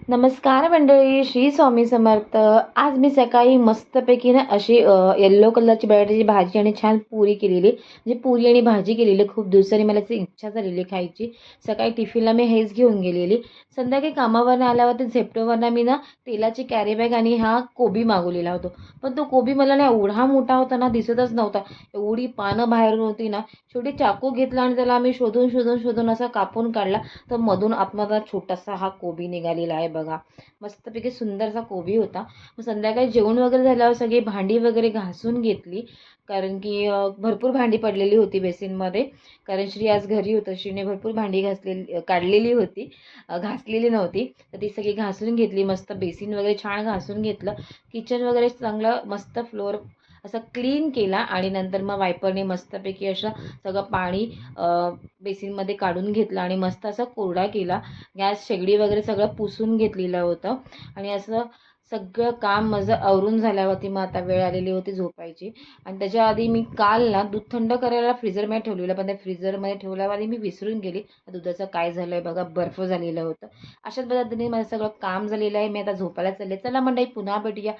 नमस्कार मंडळी, श्री स्वामी समर्थ. आज मी सकाळी मस्तपैकी ना अशी येल्लो कलरची बटाट्याची भाजी आणि छान पुरी केलेली, म्हणजे पुरी आणि भाजी केलेली. खूप दिवसांनी मला ती इच्छा झालेली खायची. सकाळी टिफिनला मी हेच घेऊन गेलेली. संध्याकाळी कामावरनं आल्यावरती झेप्टोवरनं मी ना तेलाची कॅरी बॅग आणि हा कोबी मागवलेला होता. पण तो कोबी मला ना एवढा मोठा होता ना, दिसतच नव्हता. एवढी पानं बाहेरून होती ना. शेवटी चाकू घेतला आणि त्याला आम्ही शोधून शोधून शोधून असा कापून काढला. तर मधून आतमधला छोटासा हा कोबी निघालेला आहे बघा. मस्तपैकी सुंदरसा कोबी होता. मग संध्याकाळी जेवण वगैरे झाल्यावर सगळी भांडी वगैरे घासून घेतली, कारण की भरपूर भांडी पडलेली होती बेसिनमध्ये. कारण श्री आज घरी होतं. श्रीने भरपूर भांडी घासलेली काढलेली होती, घासलेली नव्हती. तर ती सगळी घासून घेतली. मस्त बेसिन वगैरे छान घासून घेतलं. किचन वगैरे चांगलं मस्त फ्लोअर असं क्लीन केला आणि नंतर मग वायपरने मस्तपैकी असं सगळं पाणी बेसिनमध्ये काढून घेतलं आणि मस्त असा कोरडा केला. गॅस शेगडी वगैरे सगळं पुसून घेतलेलं होतं आणि असं सगळं काम माझं आवरून झाल्यावरती मग आता वेळ आलेली होती झोपायची. आणि त्याच्या आधी मी काल ना दूध थंड करायला फ्रीजरमध्ये ठेवलेलं, पण त्या फ्रीजरमध्ये ठेवल्यावर मी विसरून गेली. दुधाचं काय झालं आहे बघा, बर्फ झालेलं होतं. अशाच पद्धतीने माझं सगळं काम झालेलं आहे. मी आता झोपायला चालले. चला मंडळी, पुन्हा भेटूया.